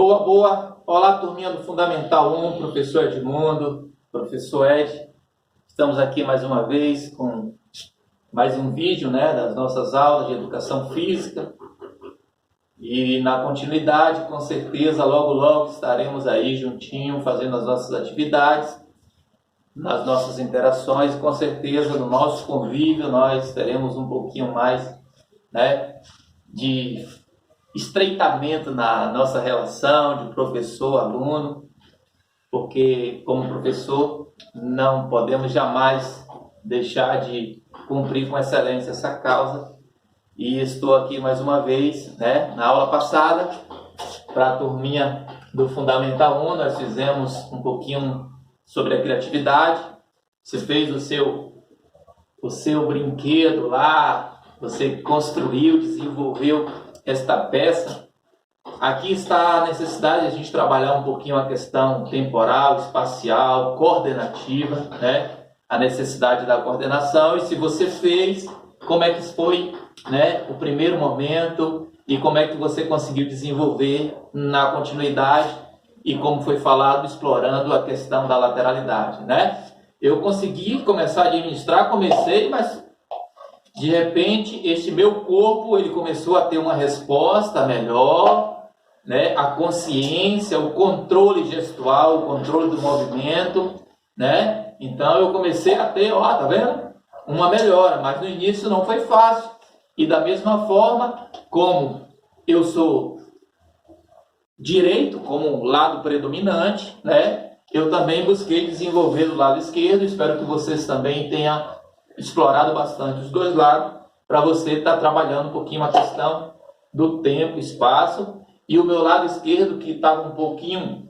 Boa, boa. Olá, turminha do Fundamental 1, professor Edmundo, professor Ed. Estamos aqui mais uma vez com mais um vídeo, né, das nossas aulas de educação física. E na continuidade, com certeza, logo, logo estaremos aí juntinho fazendo as nossas atividades, nas nossas interações. Com certeza, no nosso convívio, nós teremos um pouquinho mais, né, de estreitamento na nossa relação de professor-aluno, porque como professor não podemos jamais deixar de cumprir com excelência essa causa. E estou aqui mais uma vez, né, na aula passada, para a turminha do Fundamental 1, nós fizemos um pouquinho sobre a criatividade. Você fez o seu brinquedo lá, você construiu, desenvolveu esta peça. Aqui está a necessidade de a gente trabalhar um pouquinho a questão temporal, espacial, coordenativa, né? A necessidade da coordenação. E se você fez, como é que foi, né, o primeiro momento e como é que você conseguiu desenvolver na continuidade e como foi falado, explorando a questão da lateralidade, né? Eu consegui começar a administrar, mas de repente, este meu corpo ele começou a ter uma resposta melhor, né? A consciência, o controle gestual, o controle do movimento, né? Então eu comecei a ter, ó, tá vendo? Uma melhora, mas no início não foi fácil. E da mesma forma, como eu sou direito como lado predominante, né? Eu também busquei desenvolver o lado esquerdo. Espero que vocês também tenham explorado bastante os dois lados, para você estar trabalhando um pouquinho a questão do tempo, espaço, e o meu lado esquerdo, que estava um pouquinho,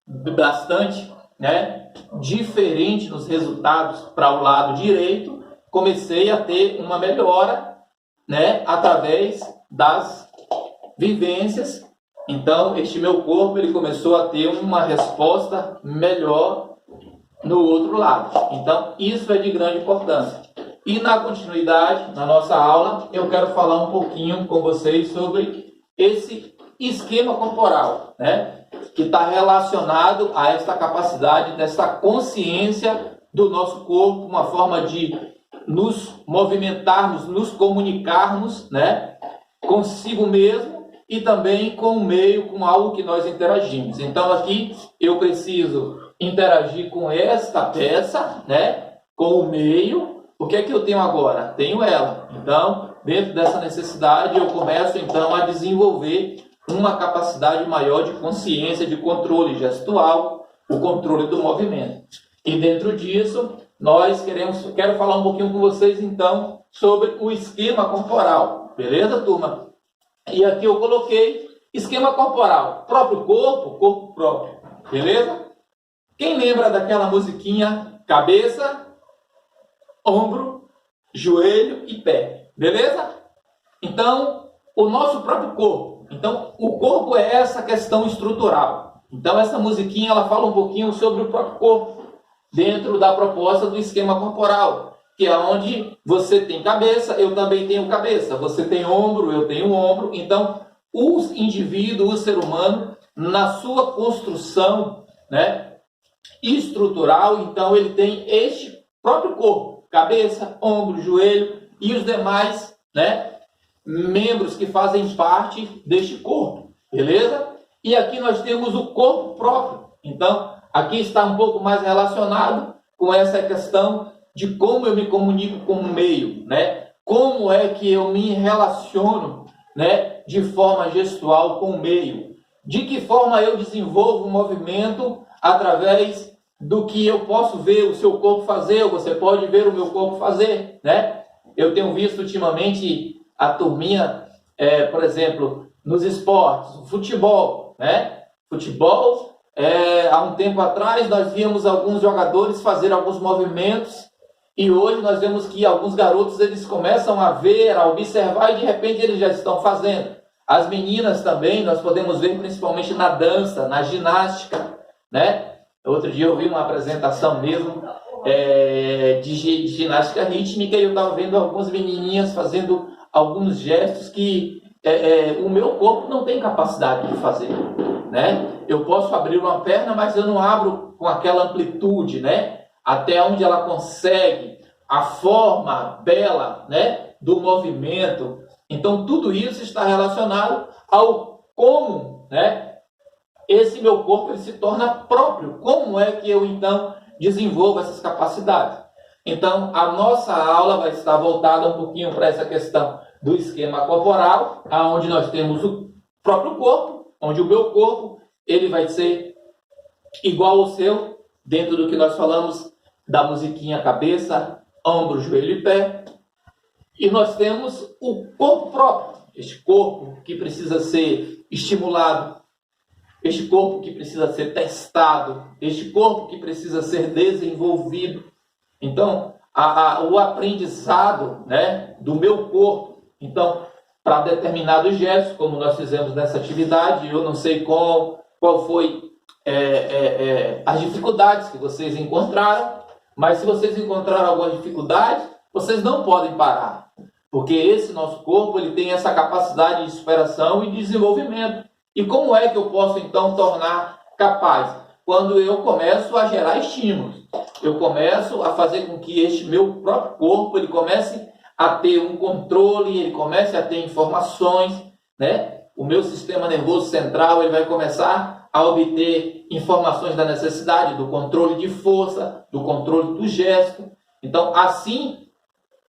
bastante, né, diferente nos resultados para o lado direito, comecei a ter uma melhora, né, através das vivências. Então, este meu corpo ele começou a ter uma resposta melhor no outro lado. Então, isso é de grande importância. E na continuidade, na nossa aula, eu quero falar um pouquinho com vocês sobre esse esquema corporal, né? Que está relacionado a esta capacidade, dessa consciência do nosso corpo, uma forma de nos movimentarmos, nos comunicarmos, né? Consigo mesmo e também com o meio, com algo que nós interagimos. Então, aqui eu preciso interagir com esta peça, né? Com o meio. O que é que eu tenho agora? Tenho ela. Então, dentro dessa necessidade, eu começo então a desenvolver uma capacidade maior de consciência, de controle gestual, o controle do movimento. E dentro disso, quero falar um pouquinho com vocês então sobre o esquema corporal. Beleza, turma? E aqui eu coloquei esquema corporal, próprio corpo, corpo próprio. Beleza? Quem lembra daquela musiquinha cabeça, ombro, joelho e pé? Beleza? Então, o nosso próprio corpo. Então, o corpo é essa questão estrutural. Então, essa musiquinha ela fala um pouquinho sobre o próprio corpo, dentro da proposta do esquema corporal, que é onde você tem cabeça, eu também tenho cabeça. Você tem ombro, eu tenho ombro. Então, o indivíduo, o ser humano, na sua construção, né, estrutural, então ele tem este próprio corpo, cabeça, ombro, joelho e os demais, né, membros que fazem parte deste corpo, beleza? E aqui nós temos o corpo próprio. Então, aqui está um pouco mais relacionado com essa questão de como eu me comunico com o meio, né? Como é que eu me relaciono, né, de forma gestual com o meio? De que forma eu desenvolvo o movimento através do que eu posso ver o seu corpo fazer, ou você pode ver o meu corpo fazer, né? Eu tenho visto ultimamente a turminha, por exemplo, nos esportes, o futebol, né? Futebol, há um tempo atrás nós víamos alguns jogadores fazer alguns movimentos e hoje nós vemos que alguns garotos eles começam a ver, a observar e de repente eles já estão fazendo. As meninas também, nós podemos ver principalmente na dança, na ginástica, né? Outro dia eu vi uma apresentação mesmo de ginástica rítmica e eu estava vendo algumas menininhas fazendo alguns gestos que o meu corpo não tem capacidade de fazer. né? Eu posso abrir uma perna, mas eu não abro com aquela amplitude, né? Até onde ela consegue, a forma bela, né? Do movimento. Então, tudo isso está relacionado ao como, né? Esse meu corpo ele se torna próprio. Como é que eu, então, desenvolvo essas capacidades? Então, a nossa aula vai estar voltada um pouquinho para essa questão do esquema corporal, onde nós temos o próprio corpo, onde o meu corpo ele vai ser igual ao seu, dentro do que nós falamos da musiquinha cabeça, ombro, joelho e pé. E nós temos o corpo próprio, este corpo que precisa ser estimulado, este corpo que precisa ser testado, este corpo que precisa ser desenvolvido. Então, o aprendizado, né, do meu corpo, então, para determinados gestos, como nós fizemos nessa atividade, eu não sei qual foi as dificuldades que vocês encontraram, mas se vocês encontraram alguma dificuldade, vocês não podem parar, porque esse nosso corpo ele tem essa capacidade de superação e desenvolvimento. E como é que eu posso, então, tornar capaz? Quando eu começo a gerar estímulos. Eu começo a fazer com que este meu próprio corpo ele comece a ter um controle, ele comece a ter informações, né? O meu sistema nervoso central ele vai começar a obter informações da necessidade, do controle de força, do controle do gesto. Então, assim,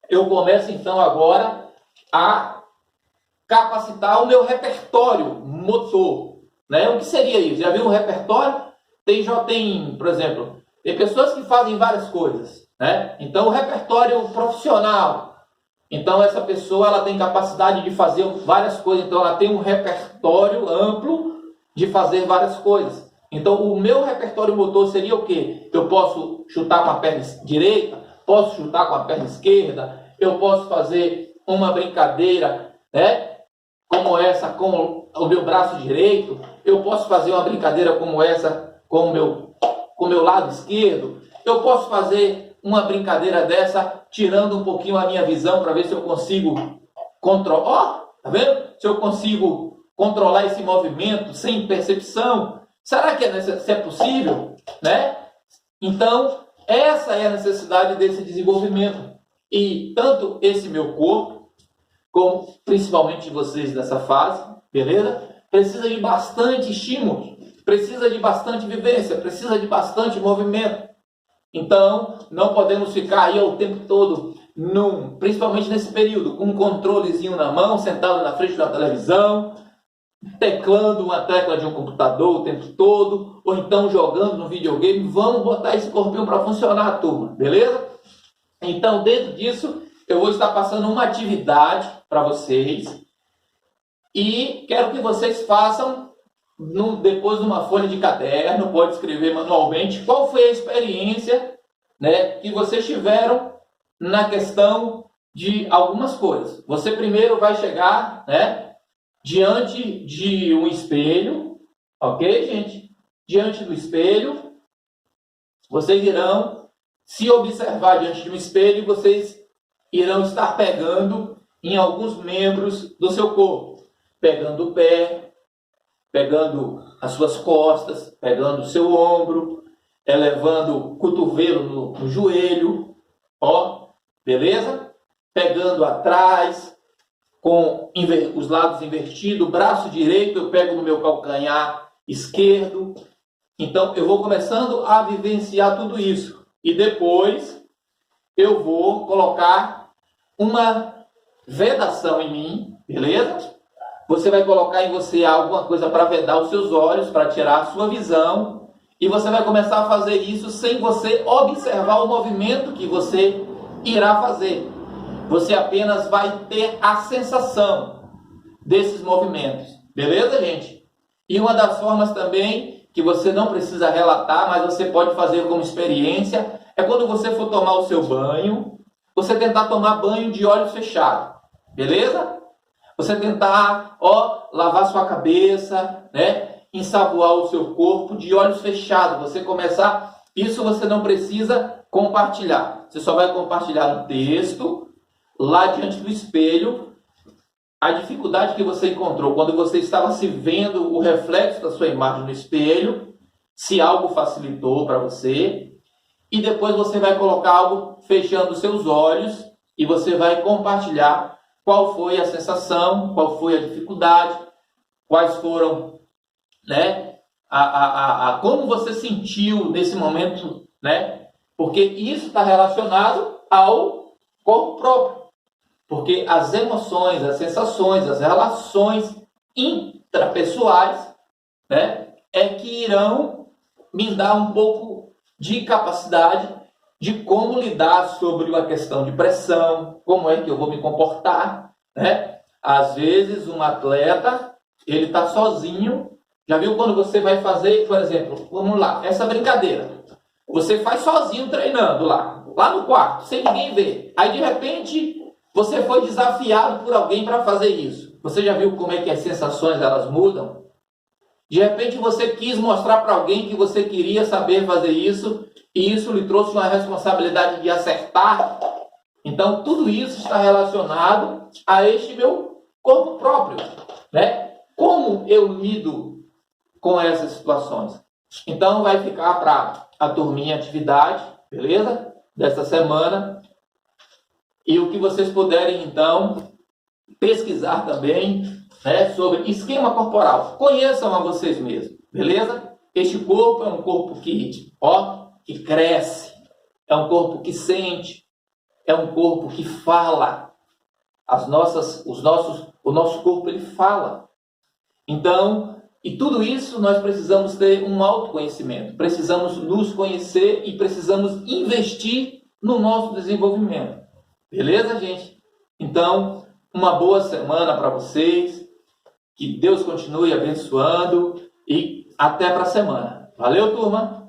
eu começo, então, agora a capacitar o meu repertório motor, né? O que seria isso? Já viu um repertório? Tem, por exemplo, tem pessoas que fazem várias coisas, né? Então, o repertório profissional. Então, essa pessoa ela tem capacidade de fazer várias coisas. Então, ela tem um repertório amplo de fazer várias coisas. Então, o meu repertório motor seria o quê? Eu posso chutar com a perna direita, posso chutar com a perna esquerda, eu posso fazer uma brincadeira, né? Como essa com o meu braço direito, eu posso fazer uma brincadeira como essa com o meu lado esquerdo, eu posso fazer uma brincadeira dessa tirando um pouquinho a minha visão para ver se eu consigo controlar, tá vendo? Se eu consigo controlar esse movimento sem percepção. Será que é possível, né? Então, essa é a necessidade desse desenvolvimento. E tanto esse meu corpo, como principalmente vocês nessa fase, beleza? Precisa de bastante estímulo, precisa de bastante vivência, precisa de bastante movimento. Então, não podemos ficar aí o tempo todo, principalmente nesse período, com um controlezinho na mão, sentado na frente da televisão, teclando uma tecla de um computador o tempo todo, ou então jogando no videogame. Vamos botar esse corpinho para funcionar, turma, beleza? Então, dentro disso, eu vou estar passando uma atividade para vocês e quero que vocês façam depois de uma folha de caderno, pode escrever manualmente, qual foi a experiência, né, que vocês tiveram na questão de algumas coisas. Você primeiro vai chegar, né, diante de um espelho, ok, gente? Diante do espelho, vocês irão se observar diante de um espelho e vocês irão estar pegando em alguns membros do seu corpo. Pegando o pé, pegando as suas costas, pegando o seu ombro, elevando o cotovelo no joelho, ó, beleza? Pegando atrás, com os lados invertidos, o braço direito eu pego no meu calcanhar esquerdo. Então, eu vou começando a vivenciar tudo isso. E depois, eu vou colocar uma vedação em mim, beleza? Você vai colocar em você alguma coisa para vedar os seus olhos, para tirar a sua visão. E você vai começar a fazer isso sem você observar o movimento que você irá fazer. Você apenas vai ter a sensação desses movimentos. Beleza, gente? E uma das formas também que você não precisa relatar, mas você pode fazer como experiência, é quando você for tomar o seu banho, você tentar tomar banho de olhos fechados. Beleza? Você tentar, lavar sua cabeça, né? Ensaboar o seu corpo de olhos fechados. Você começar, isso você não precisa compartilhar. Você só vai compartilhar no texto, lá diante do espelho, a dificuldade que você encontrou quando você estava se vendo o reflexo da sua imagem no espelho, se algo facilitou para você, e depois você vai colocar algo fechando os seus olhos e você vai compartilhar qual foi a sensação, qual foi a dificuldade, quais foram, né, como você sentiu nesse momento, né? Porque isso está relacionado ao corpo próprio. Porque as emoções, as sensações, as relações intrapessoais, né, é que irão me dar um pouco de capacidade de como lidar sobre uma questão de pressão, como é que eu vou me comportar, né? Às vezes um atleta, ele está sozinho. Já viu quando você vai fazer, por exemplo, vamos lá, essa brincadeira. Você faz sozinho treinando lá no quarto, sem ninguém ver. Aí de repente você foi desafiado por alguém para fazer isso. Você já viu como é que as sensações elas mudam? De repente você quis mostrar para alguém que você queria saber fazer isso e isso lhe trouxe uma responsabilidade de acertar. Então tudo isso está relacionado a este meu corpo próprio, né? Como eu lido com essas situações? Então vai ficar para a turminha atividade, beleza? Desta semana. E o que vocês puderem, então, pesquisar também, né, sobre esquema corporal. Conheçam a vocês mesmos, beleza? Este corpo é um corpo que cresce, é um corpo que sente, é um corpo que fala. O nosso corpo, ele fala. Então, e tudo isso nós precisamos ter um autoconhecimento. Precisamos nos conhecer e precisamos investir no nosso desenvolvimento. Beleza, gente? Então, uma boa semana para vocês. Que Deus continue abençoando e até para a semana. Valeu, turma!